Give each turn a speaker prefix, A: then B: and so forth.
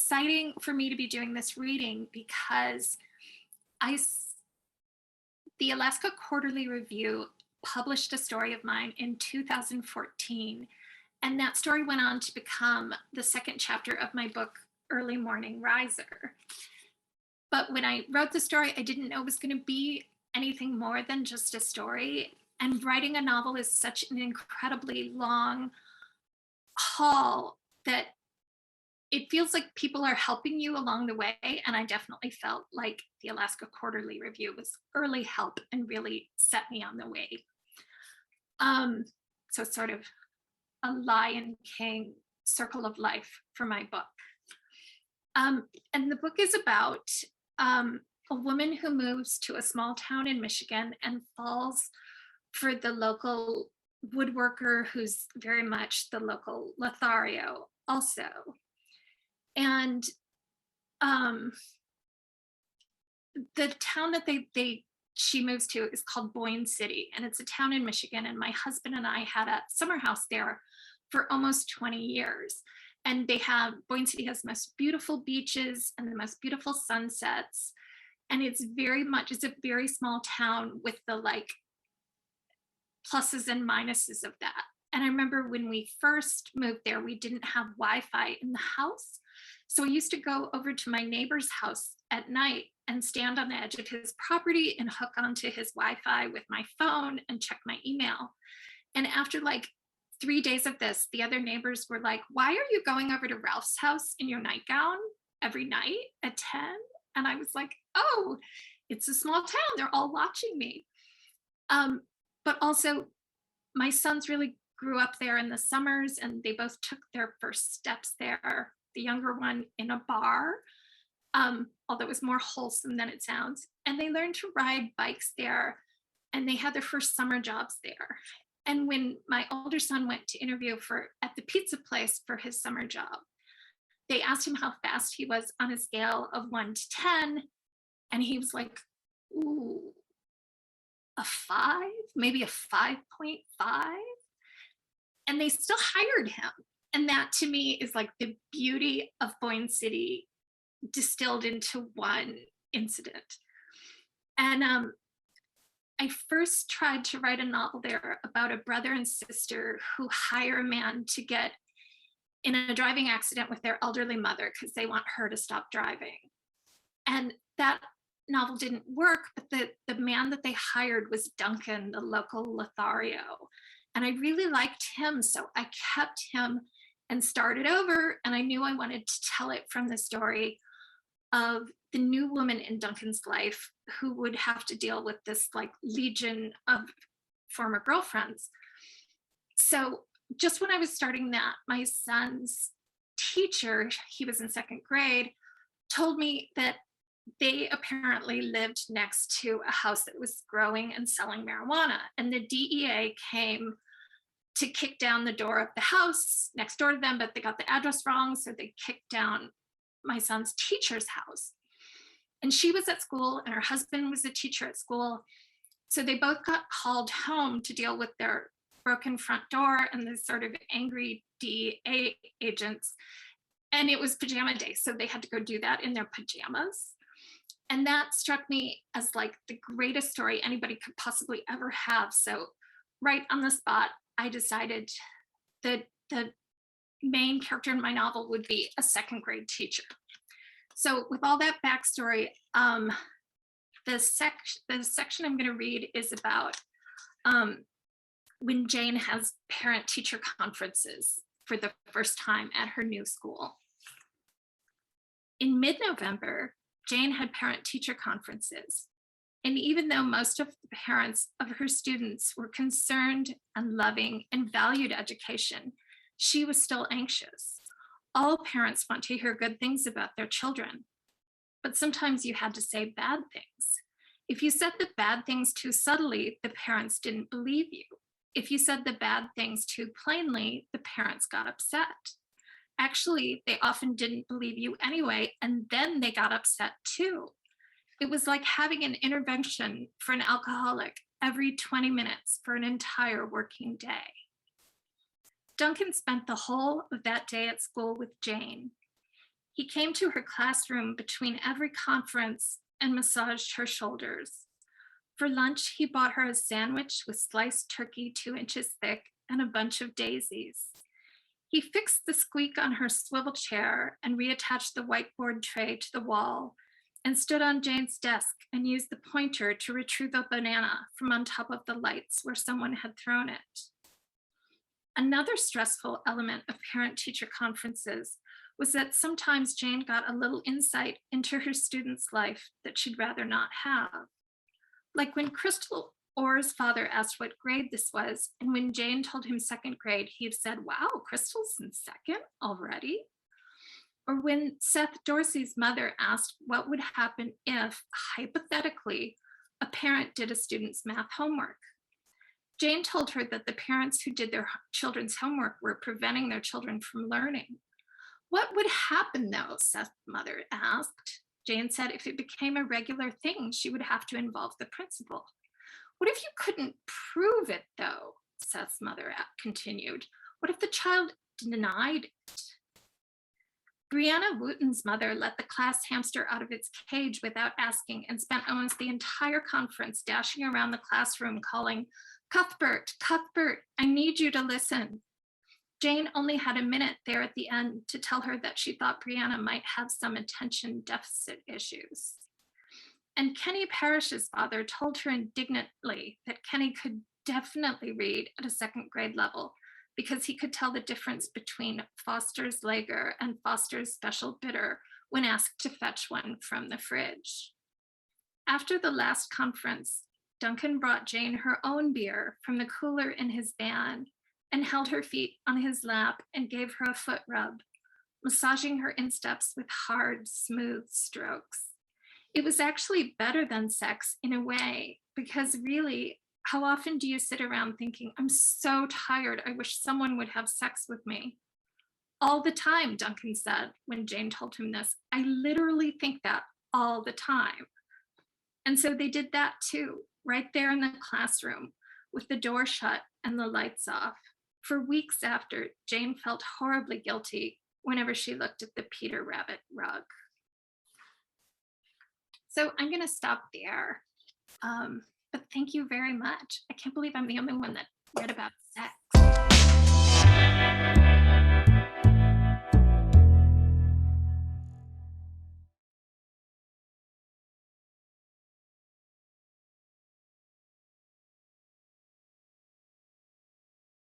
A: exciting for me to be doing this reading because the Alaska Quarterly Review published a story of mine in 2014, and that story went on to become the second chapter of my book, Early Morning Riser. But when I wrote the story, I didn't know it was going to be anything more than just a story. And writing a novel is such an incredibly long haul that it feels like people are helping you along the way. And I definitely felt like the Alaska Quarterly Review was early help and really set me on the way. So it's sort of a Lion King circle of life for my book. And the book is about a woman who moves to a small town in Michigan and falls for the local woodworker who's very much the local Lothario also. And the town that she moves to is called Boyne City, and it's a town in Michigan. And my husband and I had a summer house there for almost 20 years. And Boyne City has the most beautiful beaches and the most beautiful sunsets. And it's a very small town with the like pluses and minuses of that. And I remember when we first moved there, we didn't have Wi-Fi in the house. So I used to go over to my neighbor's house at night and stand on the edge of his property and hook onto his Wi-Fi with my phone and check my email. And after like 3 days of this, the other neighbors were like, "Why are you going over to Ralph's house in your nightgown every night at 10? And I was like, "Oh, it's a small town. They're all watching me." But also, my sons really grew up there in the summers, and they both took their first steps there. The younger one in a bar, although it was more wholesome than it sounds. And they learned to ride bikes there, and they had their first summer jobs there. And when my older son went to interview at the pizza place for his summer job, they asked him how fast he was on a scale of 1 to 10. And he was like, "Ooh, a 5, maybe a 5.5. And they still hired him. And that to me is like the beauty of Boyne City distilled into one incident. And I first tried to write a novel there about a brother and sister who hire a man to get in a driving accident with their elderly mother because they want her to stop driving. And that novel didn't work, but the man that they hired was Duncan, the local Lothario. And I really liked him, so I kept him and started over. And I knew I wanted to tell it from the story of the new woman in Duncan's life who would have to deal with this like legion of former girlfriends. So just when I was starting that, my son's teacher, he was in second grade, told me that they apparently lived next to a house that was growing and selling marijuana. And the DEA came to kick down the door of the house next door to them, but they got the address wrong. So they kicked down my son's teacher's house. And she was at school and her husband was a teacher at school. So they both got called home to deal with their broken front door and the sort of angry DEA agents. And it was pajama day. So they had to go do that in their pajamas. And that struck me as like the greatest story anybody could possibly ever have. So right on the spot, I decided that the main character in my novel would be a second grade teacher. So with all that backstory, the section I'm going to read is about when Jane has parent-teacher conferences for the first time at her new school. In mid-November, Jane had parent-teacher conferences. And even though most of the parents of her students were concerned and loving and valued education, she was still anxious. All parents want to hear good things about their children, but sometimes you had to say bad things. If you said the bad things too subtly, the parents didn't believe you. If you said the bad things too plainly, the parents got upset. Actually, they often didn't believe you anyway, and then they got upset too. It was like having an intervention for an alcoholic every 20 minutes for an entire working day. Duncan spent the whole of that day at school with Jane. He came to her classroom between every conference and massaged her shoulders. For lunch, he bought her a sandwich with sliced turkey 2 inches thick and a bunch of daisies. He fixed the squeak on her swivel chair and reattached the whiteboard tray to the wall and stood on Jane's desk and used the pointer to retrieve a banana from on top of the lights where someone had thrown it. Another stressful element of parent-teacher conferences was that sometimes Jane got a little insight into her student's life that she'd rather not have. Like when Crystal Orr's father asked what grade this was, and when Jane told him second grade, he'd said, "Wow, Crystal's in second already?" Or when Seth Dorsey's mother asked what would happen if, hypothetically, a parent did a student's math homework. Jane told her that the parents who did their children's homework were preventing their children from learning. "What would happen though?" Seth's mother asked. Jane said if it became a regular thing, she would have to involve the principal. "What if you couldn't prove it though?" Seth's mother continued. "What if the child denied it?" Brianna Wooten's mother let the class hamster out of its cage without asking and spent almost the entire conference dashing around the classroom calling, "Cuthbert, Cuthbert, I need you to listen." Jane only had a minute there at the end to tell her that she thought Brianna might have some attention deficit issues. And Kenny Parrish's father told her indignantly that Kenny could definitely read at a second grade level because he could tell the difference between Foster's Lager and Foster's Special Bitter when asked to fetch one from the fridge. After the last conference, Duncan brought Jane her own beer from the cooler in his van and held her feet on his lap and gave her a foot rub, massaging her insteps with hard, smooth strokes. It was actually better than sex in a way, because really, how often do you sit around thinking, "I'm so tired, I wish someone would have sex with me"? "All the time," Duncan said when Jane told him this. "I literally think that all the time." And so they did that too, right there in the classroom, with the door shut and the lights off. For weeks after, Jane felt horribly guilty whenever she looked at the Peter Rabbit rug. So I'm going to stop there. But thank you very much. I can't believe I'm the only one that read about sex.